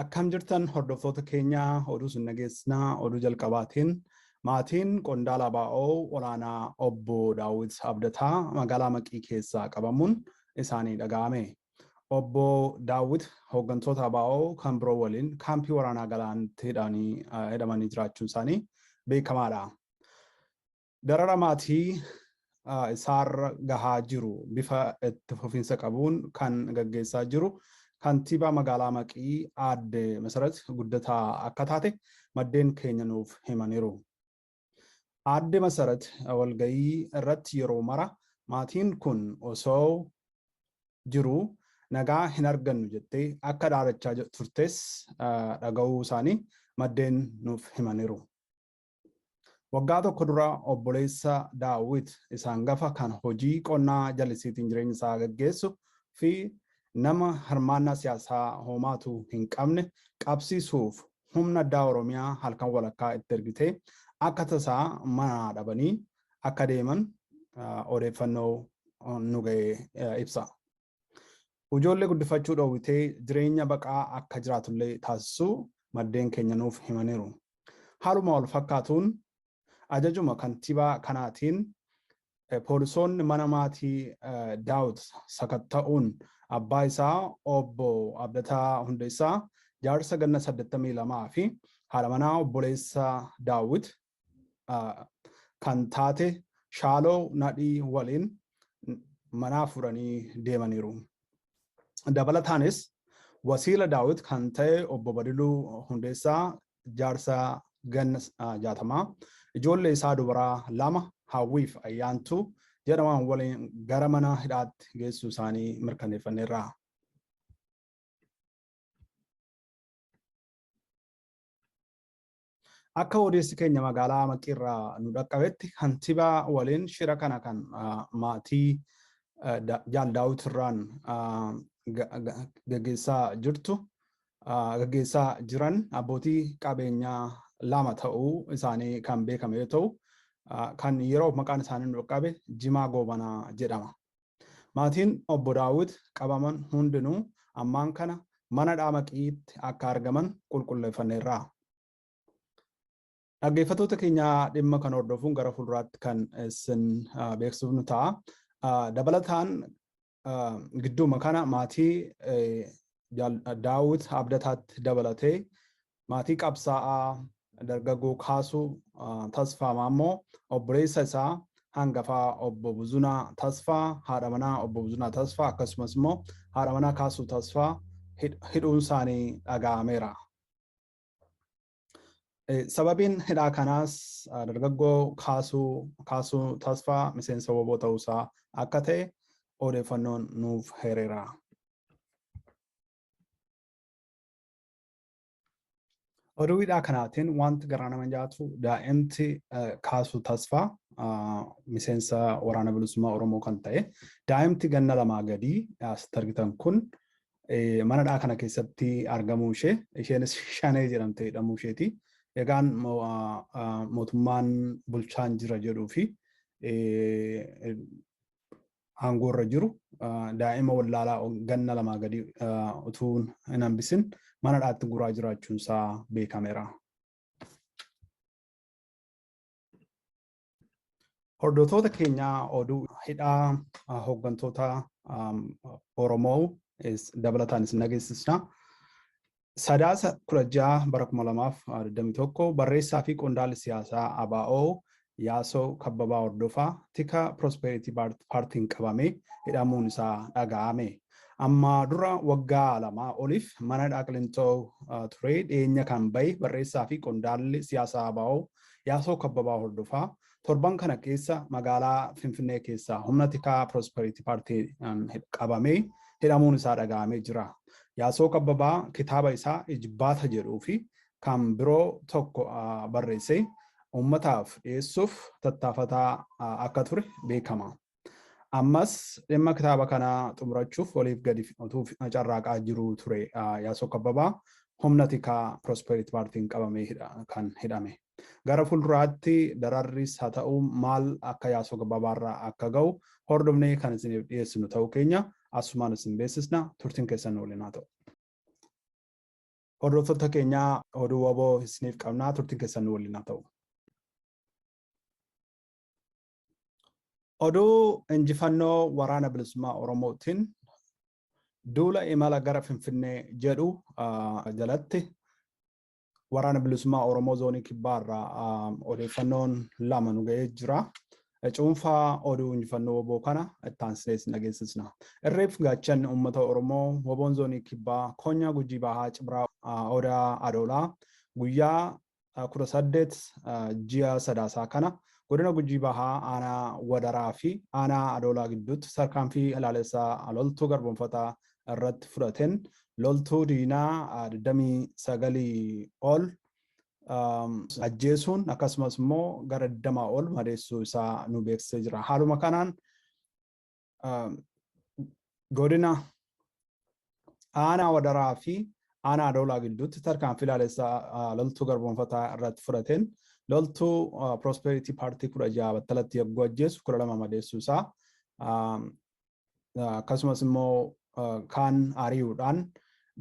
Akkam jirtan hordoftoota keenya oduu isin dhageessifna oduu jalqabaatiin maatiin qondaala WBO olaanaa obbo Daawit Abdataa magaalaa Maqii keessaa qabamuun isaanii dhaga'ame. Obbo Daawit hooggantoota WBO kan biroo waliin kaampii waraanaa galaanatti hidhamanii jiraachuun isaanii beekamaadha. Darara maatii isaarra gahaa jiru bifa itti fufiinsa qabuun kan gaggeessaa jiru. Kantiibaa magaalaa Maqii aadde Masarat guddataa akka taate maddeen keenya nuuf himaniiru. Aadde Masarat walgayii irratti yeroo mara maatiin kun osoo jiru nagaa hin argannu jettee akka dhaadachaa turtes dhaga'uu isaanii maddeen nuuf himaniiru. Waggaa tokko dura obboleessa Daawit isaan gafa kan hojii qonnaa jallisiitiin jireenya isaa gaggeessu fi nama hirmaannaa siyaasaa homaatu hin qabne qabsiisuuf humna addaa Oromiyaa halkan walakkaa itti ergitee akka tasaa mana dhabanii akka deeman odeeffannoo nu ga'ee ibsa. Ijoollee guddifachuu dhoowwitee jireenya baqaa akka jiraatullee taasisuu maddeen keenya nuuf himaniiru. Haaluma wal fakkaatuun ajajuma kantiibaa kanaatiin poolisoonni mana maatii Daawit sakatta'uun abbaa isaa obbo Abdataa Hundeessaa jaarsa ganna 82 fi haadha manaa obboleessa Daawit kan taate Shaaloo Nadhii waliin manaa furanii deemaniiru. Dabalataanis wasiila Daawit kan ta'e obbo Badiluu Hundeessaa jaarsa ganna 60 ijoollee isaa dubaraa 2 Hawwiif Ayyaantuu jedhaman waliin gara mana hidhaatti geessuu isaanii mirkaneeffanneerra. Akka odeessi keenya magaalaa Maqiirraa nu dhaqqabetti kantiibaa waliin shira kana kan maatii Jaal Daawit irraan gaggeessaa jiran abbootii qabeenyaa 2 ta'uu isaanii kan beekame yoo ta'u kan yeroo maqaan isaanii nu dhaqqabe Jimaa Goobanaa jedhama. Maatiin obbo Daawit qabaman hundinuu ammaan kana mana Maqiitti akka argaman qulqulleeffanneerra. Dhaggeeffattoota keenya dhimma kan hordofuun gara fuulduraatti kan isin beeksifnu ta'a. Dabalataan gidduuma kana maatii Daawit Abdataatti dabalatee maatii qabsaa'aa dargaggoo kaasuu tasfaa maammoo obboleessa isaa hangafaa obbo Buzunaa Tasfaa haadha manaa obbo Buzunaa Tasfaa akkasumas immoo haadha manaa kaasuu tasfaa hidhuun isaanii dhaga'ameera. Sababiin hidhaa kanaas dargaggoo kaasuu tasfaa miseensa WBO ta'uusaa akka ta'e odeeffannoon nuuf hireera. Oduu hidhaa kanaatiin wanti garaa nama nyaatu daa'imti kaasuu tasfaa miseensa waraana bilisummaa Oromoo kan ta'e daa'imti ganna 2 gadii asitti argitan kun mana hidhaa kana keessatti argamuu ishee isheenis Shanee jedhamtee hidhamuu isheeti. Egaan mootummaan bulchaan jira jedhuu fi aangoorra jiru daa'ima wallaalaa ganna 2 gadii utuu hin hambisin mana hidhaatti guraa jiraachuun isaa beekameera. Hordoftoota keenya oduu hidhaa hooggantoota Oromoo dabalataan isin dhageessifna. Sadaasa 16 bara 2021 barreessaa fi qondaalli siyaasaa ABO Yaasoo Kabbabaa Hordofaa tika Prosperity Partiin qabamee hidhamuun isaa dhaga'ame. Amma dura waggaa 2 oliif mana hidhaa Qilintoo ture dhiyeenya kan bahe barreessaa fi qondaalli siyaasaa ABO Yaasoo Kabbabaa Hordofaa torban kana keessa magaalaa Finfinnee keessaa humna tikaa Prosperity Partii qabamee hidhamuun isaa dhaga'amee jira. Yaasoo Kabbabaa kitaaba isaa Ijibbaata jedhuu fi kan biroo tokko barreessee ummataaf dhiyeessuuf tattaafataa akka ture beekama. Ammas dhimma kitaaba kana xumurachuuf waliif gadi utuu carraaqaa jiru ture Yaasoo Kabbabaa humna tikaa Prosperity Partiin qabamee kan hidhame. Gara fuulduraatti dararris haa ta'u maal akka Yaasoo Kabbabaarraa akka ga'u hordofnee kan isiniif dhiyeessinu ta'uu keenya asumaan isin beeksisna. Turtiin keessan waliin haa ta'u. Hordoftoota keenya oduu WBO isiniif qabnaa turtiin keessan waliin haa ta'u. Oduu injifannoo waraana bilisummaa Oromootiin duula imala gara Finfinnee jedhu jalatti waraana bilisummaa Oromoo zoonii kibbaarraa odeeffannoon lama nu ga'ee jira. Cuunfaa oduu injifannoo WBO kana ittaansinees dhageessifna. Irreef gaachan uummata Oromoo WBOn zoonii kibbaa konya gujii bahaa cibraa odaa adoolaa guyyaa 18 ji'a sadaasaa kana godina gujii bahaa aanaa wadaraa fi aanaa adoolaa gidduutti tarkaanfii ilaalessaa loltuu garboonfataa irratti fudhateen loltuu diinaa 29 ol ajjeesuun akkasumas immoo gara 20 ol madeessuu isaa nu beeksisee jira. Haaluma kanaan godina aanaa wadaraa fi aanaa adoolaa gidduutti tarkaanfii ilaalessaa loltuu garboonfataa irratti fudhateen loltuu Prosperity Party 16 battalatti yagguu ajjeesu 12 madeessuu isaa akkasumas immoo kaan ari'uudhaan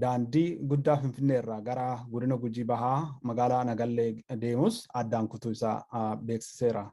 daandii guddaa Finfinnee irraa gara godina Gujii Bahaa magaalaa Nagallee deemus addaan kutuu isaa beeksiseera.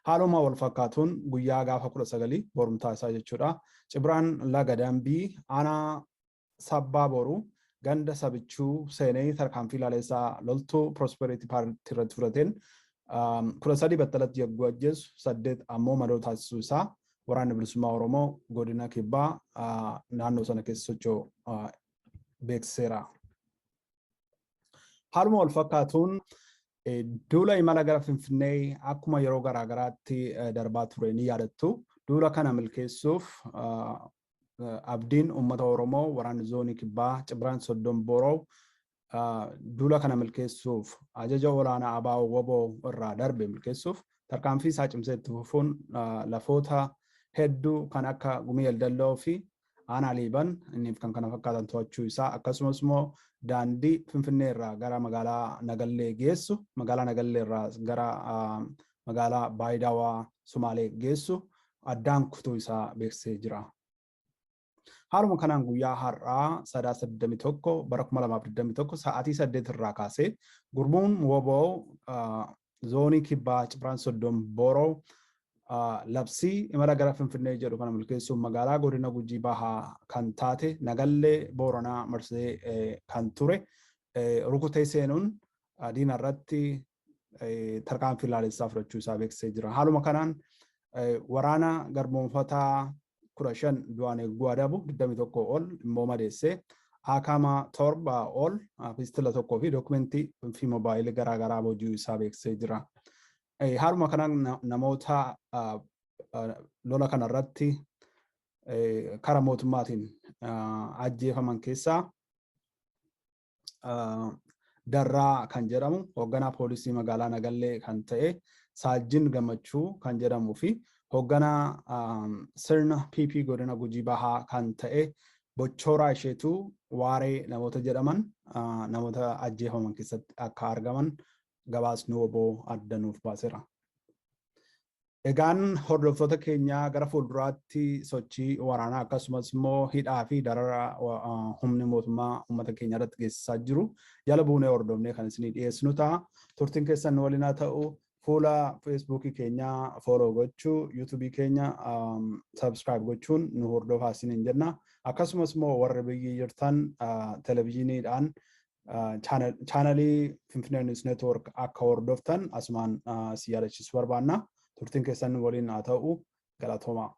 Haaluma wal fakkaatuun guyyaa gaafa 19 borumtaa isaa jechuudha. Cibraan laga dambii aanaa sabbaa boruu ganda sabichuu seenee tarkaanfii ilaalessaa loltuu Prosperity Party irratti fudhateen 13 battalatti yagguu ajjeesu 8 ammoo madoo taasisuu isaa waraanni bilisummaa Oromoo godina kibbaa naannoo sana keessa socho'u beeksiseera. Haaluma wal fakkaatuun duula imala gara Finfinnee akkuma yeroo garaagaraatti darbaa ture ni yaadattu. Duula kana milkeessuuf abdiin uummata Oromoo waraanni zoonii kibbaa Cibraan Soddon Boroo duula kana milkeessuuf ajaja olaanaa abbaa WBO irraa darbe milkeessuuf tarkaanfii isaa cimsee itti fufuun lafoota hedduu kan akka Gumii Eldalloo fi aanaa Liiban inniif kan kana fakkaatan to'achuu isaa akkasumas immoo daandii Finfinnee irraa gara magaalaa Nagallee geessu magaalaa Nagallee irraa gara magaalaa Baayidawaa Sumaalee geessu addaan kutuu isaa beeksisee jira. Haaluma kanaan guyyaa har'aa 31 bara 2021 sa'aatii 8 irraa kaasee gurmuun WBO zoonii kibbaa Cibraan Soddon Boroo labsii imala gara Finfinnee jedhu kana milkeessuun magaalaa godina Gujii Bahaa kan taate Nagallee Booranaa marsee kan ture rukutee seenuun diina irratti tarkaanfii ilaalessaa fudhachuu isaa beeksisee jira. Haaluma kanaan waraana garboonfataa 15 du'aan eeguu adabu 21 ol immoo madeessee akama 7 ol pistila tokkoo fi dookumentii fi moobaayilii garaagaraa boojii isaa beeksisee jira. Haaluma kanaan namoota lola kanarratti karaa mootummaatiin ajjeefaman keessaa Darraa kan jedhamu hoogganaa poolisii magaalaa Nagallee kan ta'e Saajjin Gammachuu kan jedhamuu fi hoogganaa sirna PP godina Gujii Bahaa kan ta'e Bochooraa isheetu waaree namoota jedhaman namoota ajjeefaman keessatti akka argaman gabaasni WBO addanuuf baaseera. Egaan hordoftoota keenyaa gara fuulduraatti sochii waraanaa akkasumas immoo hidhaa fi darara humni mootummaa uummata keenya irratti geessisaa jiru jala buunee hordofnee kan isinii dhiyeessinu ta'a. Turtiin keessan waliin haa ta'u. Fuula Facebook keenya follow gochuu, YouTube keenya subscribe gochuun nu hordofaa isiniin jenna. Akkasumas immoo warra biyya jirtan televiziyooniidhaan chaanalii Finfinnee News Network akka hordoftan asumaan si yaadachiisuu barbaanna. Turtiin keessan waliin haa ta'u. Galatoomaa.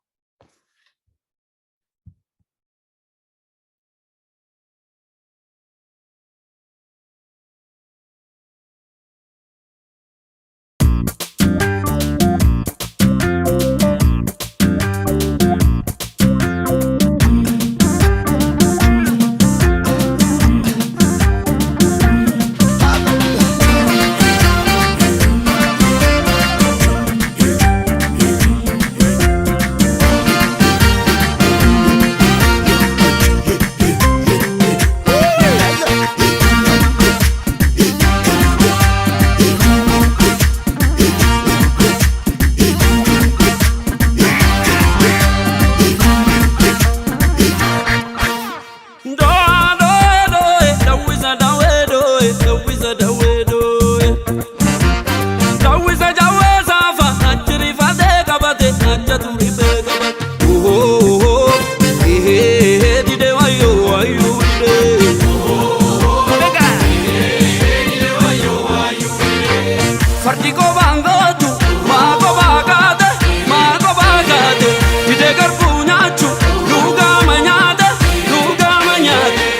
fardi kobaangatu maako baagate hidhee garbuu nyaachu lugaama nyaate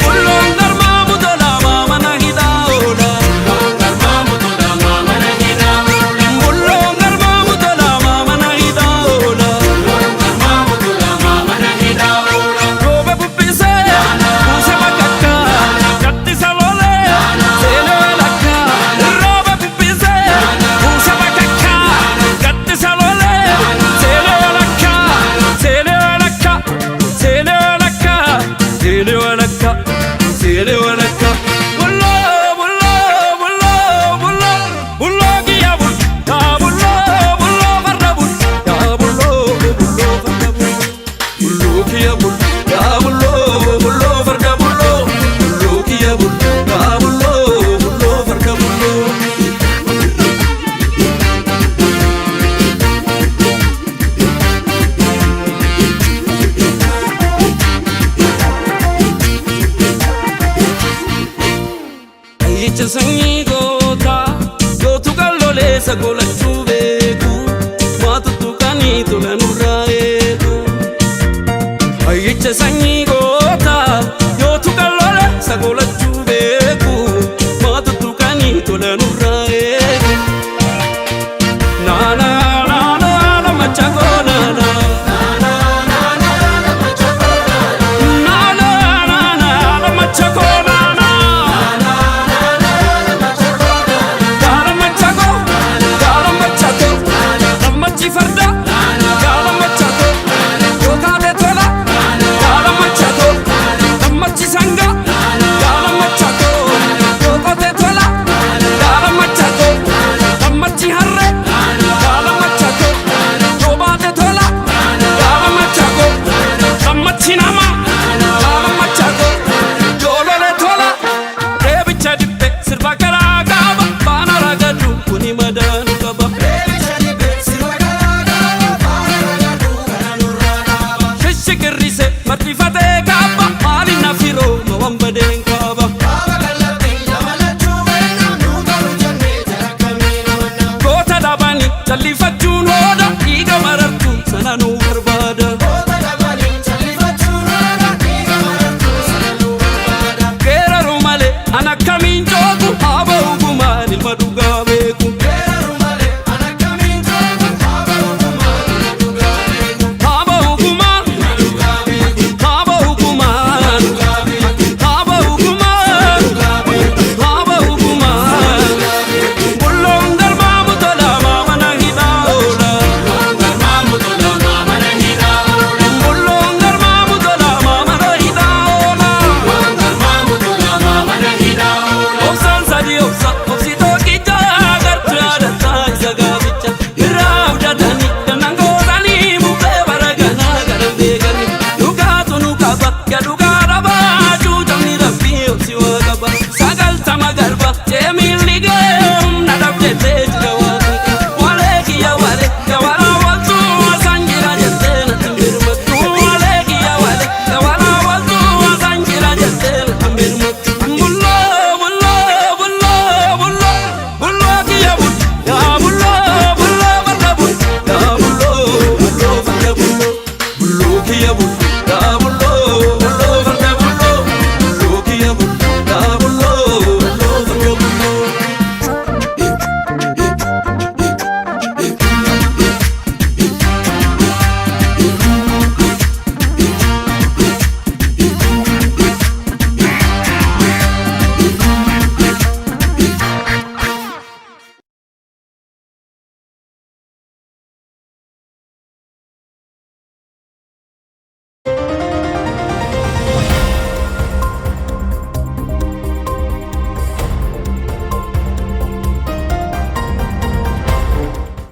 bulloon garmaamu tolaa mana hidhaa oola bulloon garmaamu tolaa mana hidhaa oola roobe bubbisee buuse bakakka gattisa lolee seenee lakka roobe bubbisee buuse bakakka gattisa lolee seenee lakka bullo giya bul ya bullo farda bul ya bullo farda bul bullo giya bul ya bullo farda bullo giya bul ya bullo farda bullo ayyicha sanyii gootaa gootu qallolee sagolachuu beeku maatuttu kanii tola nurraa eegu ayyicha sanyii gootaa gootu qallolee sagolachuu beeku maatuttu kanii tola nurraa eegu naana machakoo naana machakoo farda gaala machako yookaate tola gaala machako gammachi sanga gaala machako yookaate tola gaala machako gammachi harre gaala machako yoobaate tola gaala machako gammachi nama gaala machako yoolole tola deebicha dibbe sirba garaa gaaba baana ragadu kuni madaanu qaba shikirrise martifate kaba mali nafiro mawambadeen kaba goota dabani jallifachu